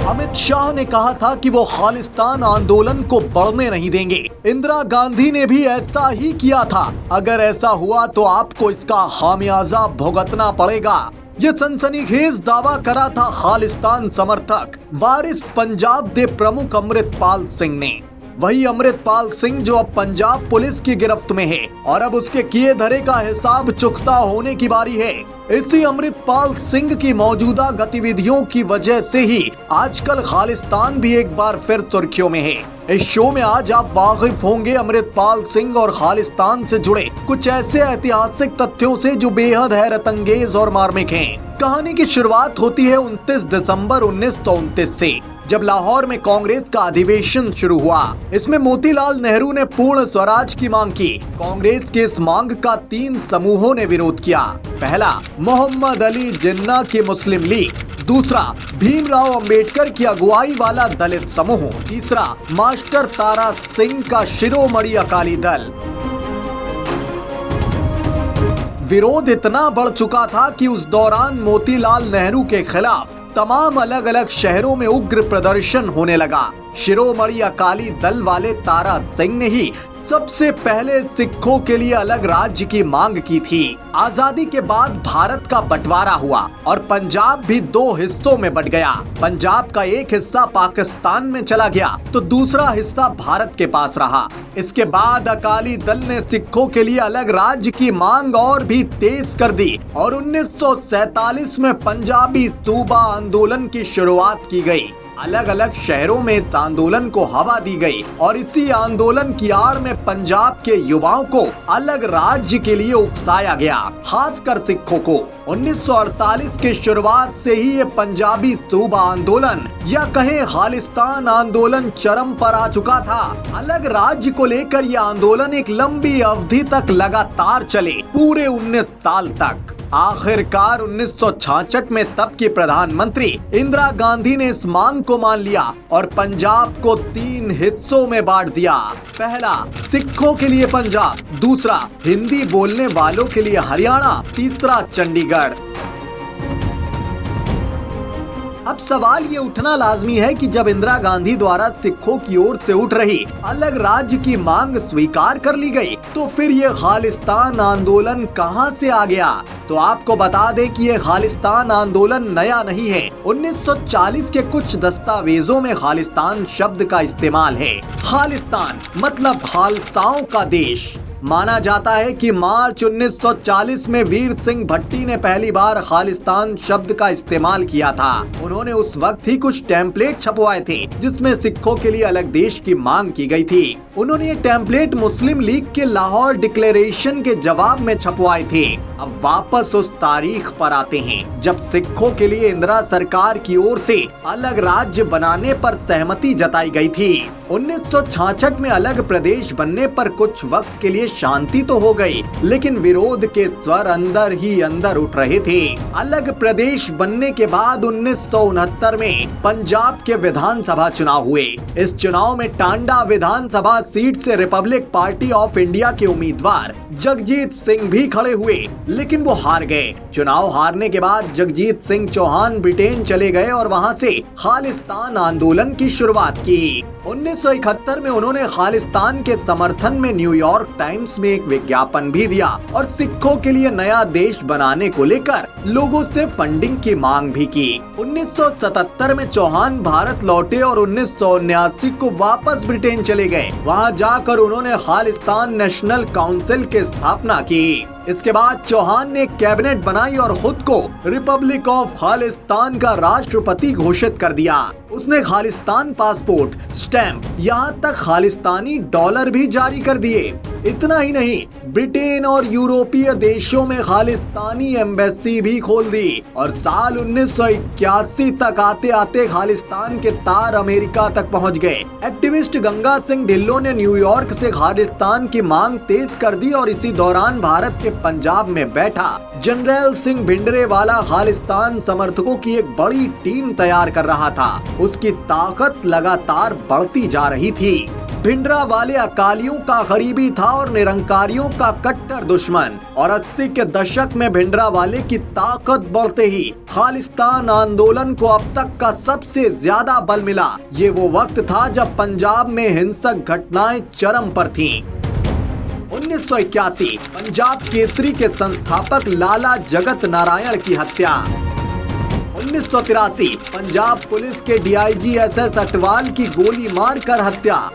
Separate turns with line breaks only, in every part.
अमित शाह ने कहा था कि वो खालिस्तान आंदोलन को बढ़ने नहीं देंगे। इंदिरा गांधी ने भी ऐसा ही किया था। अगर ऐसा हुआ तो आपको इसका खामियाजा भुगतना पड़ेगा। ये सनसनीखेज दावा करा था खालिस्तान समर्थक वारिस पंजाब दे प्रमुख अमृतपाल सिंह ने। वही अमृतपाल सिंह जो अब पंजाब पुलिस की गिरफ्त में है और अब उसके किए धरे का हिसाब चुकता होने की बारी है। इसी अमृतपाल सिंह की मौजूदा गतिविधियों की वजह से ही आजकल खालिस्तान भी एक बार फिर सुर्खियों में है। इस शो में आज आप वाकिफ होंगे अमृतपाल सिंह और खालिस्तान से जुड़े कुछ ऐसे ऐतिहासिक तथ्यों से जो बेहद हैरत अंगेज और मार्मिक हैं। कहानी की शुरुआत होती है 29 दिसंबर 1929 से, जब लाहौर में कांग्रेस का अधिवेशन शुरू हुआ। इसमें मोतीलाल नेहरू ने पूर्ण स्वराज की मांग की। कांग्रेस के इस मांग का 3 समूहों ने विरोध किया। पहला, मोहम्मद अली जिन्ना की मुस्लिम लीग। दूसरा, भीमराव अंबेडकर की अगुवाई वाला दलित समूह। तीसरा, मास्टर तारा सिंह का शिरोमणि अकाली दल। विरोध इतना बढ़ चुका था कि उस दौरान मोतीलाल नेहरू के खिलाफ तमाम अलग अलग शहरों में उग्र प्रदर्शन होने लगा। शिरोमणि अकाली दल वाले तारा सिंह ने ही सबसे पहले सिखों के लिए अलग राज्य की मांग की थी। आजादी के बाद भारत का बंटवारा हुआ और पंजाब भी 2 हिस्सों में बंट गया। पंजाब का एक हिस्सा पाकिस्तान में चला गया तो दूसरा हिस्सा भारत के पास रहा। इसके बाद अकाली दल ने सिखों के लिए अलग राज्य की मांग और भी तेज कर दी और 1947 में पंजाबी सूबा आंदोलन की शुरुआत की गई। अलग अलग शहरों में इस आंदोलन को हवा दी गई और इसी आंदोलन की आड़ में पंजाब के युवाओं को अलग राज्य के लिए उकसाया गया, खासकर सिखों को। 1948 की शुरुआत से ही ये पंजाबी सूबा आंदोलन या कहें खालिस्तान आंदोलन चरम पर आ चुका था। अलग राज्य को लेकर यह आंदोलन एक लंबी अवधि तक लगातार चले, पूरे 19 साल तक। आखिरकार 1966 में तब की प्रधानमंत्री इंदिरा गांधी ने इस मांग को मान लिया और पंजाब को 3 हिस्सों में बांट दिया। पहला, सिखों के लिए पंजाब। दूसरा, हिंदी बोलने वालों के लिए हरियाणा। तीसरा, चंडीगढ़। अब सवाल ये उठना लाजमी है कि जब इंदिरा गांधी द्वारा सिखों की ओर से उठ रही अलग राज्य की मांग स्वीकार कर ली गई तो फिर ये खालिस्तान आंदोलन कहां से आ गया? तो आपको बता दें कि ये खालिस्तान आंदोलन नया नहीं है। 1940 के कुछ दस्तावेजों में खालिस्तान शब्द का इस्तेमाल है। खालिस्तान मतलब खालसाओं का देश। माना जाता है कि मार्च 1940 में वीर सिंह भट्टी ने पहली बार खालिस्तान शब्द का इस्तेमाल किया था। उन्होंने उस वक्त ही कुछ टेम्पलेट छपवाए थे जिसमें सिखों के लिए अलग देश की मांग की गई थी। उन्होंने ये टेम्पलेट मुस्लिम लीग के लाहौर डिक्लेरेशन के जवाब में छपवाए थे। अब वापस उस तारीख पर आते हैं जब सिखों के लिए इंदिरा सरकार की ओर से अलग राज्य बनाने पर सहमति जताई गई थी। 1966 में अलग प्रदेश बनने पर कुछ वक्त के लिए शांति तो हो गई, लेकिन विरोध के स्वर अंदर ही अंदर उठ रहे थे। अलग प्रदेश बनने के बाद 1969 में पंजाब के विधानसभा चुनाव हुए। इस चुनाव में टांडा विधानसभा सीट से रिपब्लिक पार्टी ऑफ इंडिया के उम्मीदवार जगजीत सिंह भी खड़े हुए, लेकिन वो हार गए। चुनाव हारने के बाद जगजीत सिंह चौहान ब्रिटेन चले गए और वहां से खालिस्तान आंदोलन की शुरुआत की। 1971 में उन्होंने खालिस्तान के समर्थन में न्यूयॉर्क टाइम्स में एक विज्ञापन भी दिया और सिखों के लिए नया देश बनाने को लेकर लोगों से फंडिंग की मांग भी की। 1977 में चौहान भारत लौटे और 1979 को वापस ब्रिटेन चले गए। वहां जाकर उन्होंने खालिस्तान नेशनल काउंसिल की स्थापना की। इसके बाद चौहान ने कैबिनेट बनाई और खुद को रिपब्लिक ऑफ खालिस्तान का राष्ट्रपति घोषित कर दिया। उसने खालिस्तान पासपोर्ट, स्टैंप, यहाँ तक खालिस्तानी डॉलर भी जारी कर दिए। इतना ही नहीं, ब्रिटेन और यूरोपीय देशों में खालिस्तानी एम्बेसी भी खोल दी और साल 1981 तक आते आते खालिस्तान के तार अमेरिका तक पहुंच गए। एक्टिविस्ट गंगा सिंह ढिल्लों ने न्यूयॉर्क से खालिस्तान की मांग तेज कर दी और इसी दौरान भारत के पंजाब में बैठा जनरल सिंह भिंडरेवाला खालिस्तान समर्थकों की एक बड़ी टीम तैयार कर रहा था। उसकी ताकत लगातार बढ़ती जा रही थी। भिंडरावाले अकालियों का गरीबी था और निरंकारियों का कट्टर दुश्मन। और 80 के दशक में भिंडरावाले की ताकत बढ़ते ही खालिस्तान आंदोलन को अब तक का सबसे ज्यादा बल मिला। ये वो वक्त था जब पंजाब में हिंसक घटनाएं चरम पर थीं। 1981 पंजाब केसरी के संस्थापक लाला जगत नारायण की हत्या। 1983 पंजाब पुलिस के डीआईजी SS अटवाल की गोली मारकर हत्या।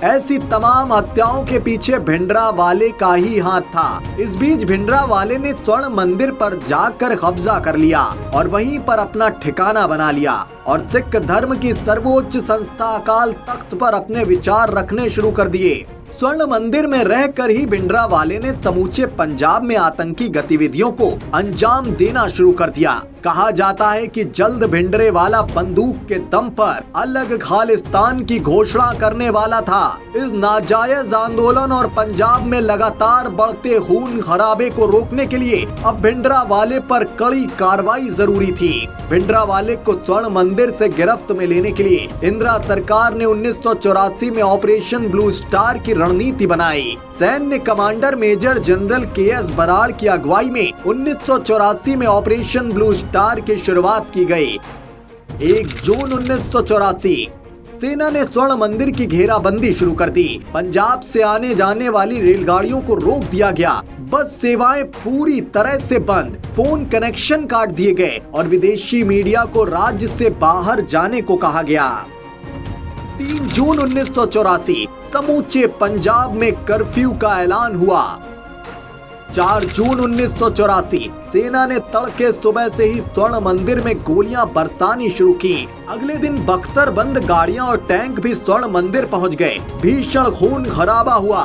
ऐसी तमाम हत्याओं के पीछे भिंडरावाले का ही हाथ था। इस बीच भिंडरावाले ने स्वर्ण मंदिर पर जाकर कब्जा कर लिया और वहीं पर अपना ठिकाना बना लिया और सिख धर्म की सर्वोच्च संस्था अकाल तख्त पर अपने विचार रखने शुरू कर दिए। स्वर्ण मंदिर में रहकर ही भिंडरावाले ने समूचे पंजाब में आतंकी गतिविधियों को अंजाम देना शुरू कर दिया। कहा जाता है कि जल्द भिंडरेवाला बंदूक के दम पर अलग खालिस्तान की घोषणा करने वाला था। इस नाजायज आंदोलन और पंजाब में लगातार बढ़ते खून खराबे को रोकने के लिए अब भिंडरावाले पर कड़ी कार्रवाई जरूरी थी। भिंडरावाले को स्वर्ण मंदिर से गिरफ्त में लेने के लिए इंदिरा सरकार ने 1984 में ऑपरेशन ब्लू स्टार की रणनीति बनाई। सैन्य commander major general KS Brar की अगुवाई में 1984 में ऑपरेशन ब्लू स्टार की शुरुआत की गई। 1 जून 1984 सेना ने स्वर्ण मंदिर की घेराबंदी शुरू कर दी। पंजाब से आने जाने वाली रेलगाड़ियों को रोक दिया गया। बस सेवाएं पूरी तरह से बंद, फोन कनेक्शन काट दिए गए और विदेशी मीडिया को राज्य से बाहर जाने को कहा गया। 3 जून 1984 समूचे पंजाब में कर्फ्यू का ऐलान हुआ। 4 जून 1984 सेना ने तड़के सुबह से ही स्वर्ण मंदिर में गोलियां बरसानी शुरू की। अगले दिन बख्तरबंद गाड़ियां और टैंक भी स्वर्ण मंदिर पहुंच गए। भीषण खून खराबा हुआ।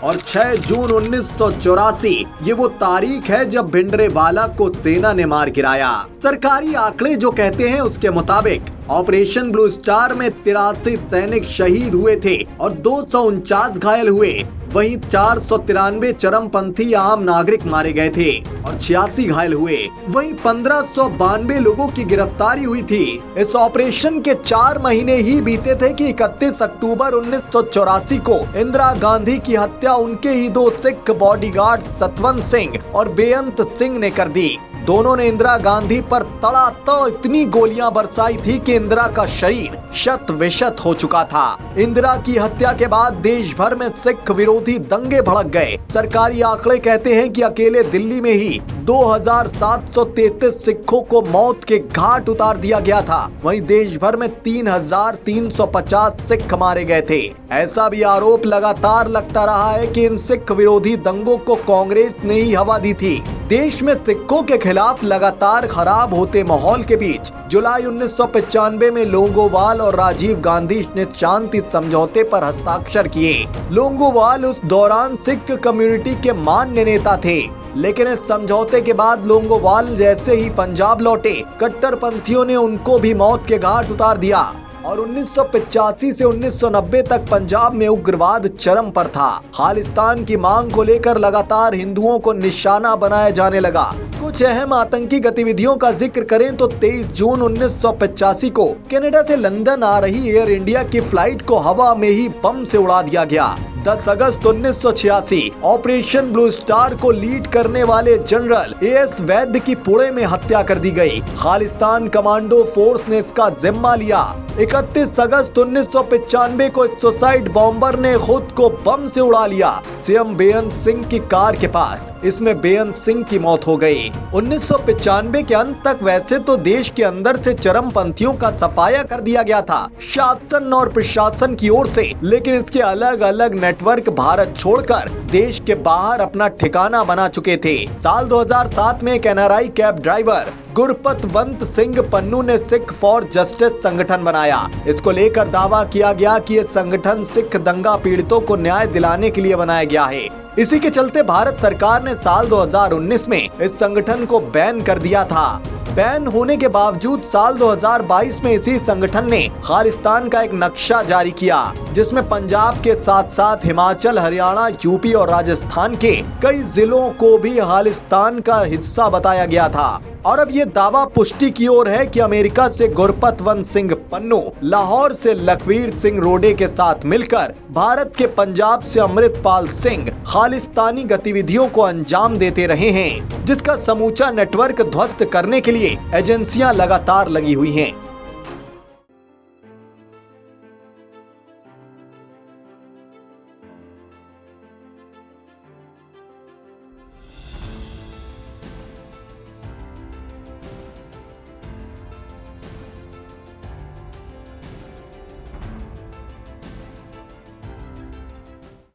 और 6 जून 1984 ये वो तारीख है जब भिंडरेवाला को सेना ने मार गिराया। सरकारी आंकड़े जो कहते हैं उसके मुताबिक ऑपरेशन ब्लू स्टार में 83 सैनिक शहीद हुए थे और 249 घायल हुए। वहीं 493 चरमपंथी आम नागरिक मारे गए थे और 86 घायल हुए। वहीं 1592 लोगों की गिरफ्तारी हुई थी। इस ऑपरेशन के 4 महीने ही बीते थे कि 31 अक्टूबर 1984 को इंदिरा गांधी की हत्या उनके ही 2 सिख बॉडीगार्ड सतवंत सिंह और बेअंत सिंह ने कर दी। दोनों ने इंदिरा गांधी पर तड़ातड़ इतनी गोलियां बरसाई थी कि इंदिरा का शरीर शत विशत हो चुका था। इंदिरा की हत्या के बाद देश भर में सिख विरोधी दंगे भड़क गए। सरकारी आंकड़े कहते हैं कि अकेले दिल्ली में ही 2733 सिखों को मौत के घाट उतार दिया गया था। वहीं देश भर में 3350 सिख मारे गए थे। ऐसा भी आरोप लगातार लगता रहा है कि इन सिख विरोधी दंगों को कांग्रेस ने ही हवा दी थी। देश में सिखों के खिलाफ लगातार खराब होते माहौल के बीच जुलाई 1995 में लोंगोवाल और राजीव गांधी ने शांति समझौते पर हस्ताक्षर किए। लोंगोवाल उस दौरान सिख कम्युनिटी के मान्य नेता थे, लेकिन इस समझौते के बाद लोंगोवाल जैसे ही पंजाब लौटे, कट्टरपंथियों ने उनको भी मौत के घाट उतार दिया और 1985 से 1990 तक पंजाब में उग्रवाद चरम पर था। खालिस्तान की मांग को लेकर लगातार हिंदुओं को निशाना बनाया जाने लगा। कुछ अहम आतंकी गतिविधियों का जिक्र करें तो 23 जून 1985 को कनाडा से लंदन आ रही एयर इंडिया की फ्लाइट को हवा में ही बम से उड़ा दिया गया। 10 अगस्त 1986 ऑपरेशन ब्लू स्टार को लीड करने वाले जनरल AS वैद्य की पुणे में हत्या कर दी गई। खालिस्तान कमांडो फोर्स ने इसका जिम्मा लिया। 31 अगस्त 1995 को सुसाइड बॉम्बर ने खुद को बम से उड़ा लिया CM बेअंत सिंह की कार के पास। इसमें बेअंत सिंह की मौत हो गई। 1995 के अंत तक वैसे तो देश के अंदर से चरमपंथियों का सफाया कर दिया गया था शासन और प्रशासन की ओर से, लेकिन इसके अलग अलग नेटवर्क भारत छोड़कर देश के बाहर अपना ठिकाना बना चुके थे। साल 2007 में एक NRI cab driver Gurpatwant Singh Pannu ने सिख फॉर जस्टिस संगठन बनाया। इसको लेकर दावा किया गया कि ये संगठन सिख दंगा पीड़ितों को न्याय दिलाने के लिए बनाया गया है। इसी के चलते भारत सरकार ने साल 2019 में इस संगठन को बैन कर दिया था। बैन होने के बावजूद साल 2022 में इसी संगठन ने खालिस्तान का एक नक्शा जारी किया, जिसमें पंजाब के साथ साथ हिमाचल, हरियाणा, यूपी और राजस्थान के कई जिलों को भी खालिस्तान का हिस्सा बताया गया था। और अब ये दावा पुष्टि की ओर है कि अमेरिका से गुरपतवंत सिंह पन्नू, लाहौर से लखवीर सिंह रोडे के साथ मिलकर भारत के पंजाब से अमृतपाल सिंह खालिस्तानी गतिविधियों को अंजाम देते रहे हैं, जिसका समूचा नेटवर्क ध्वस्त करने के लिए एजेंसियां लगातार लगी हुई हैं।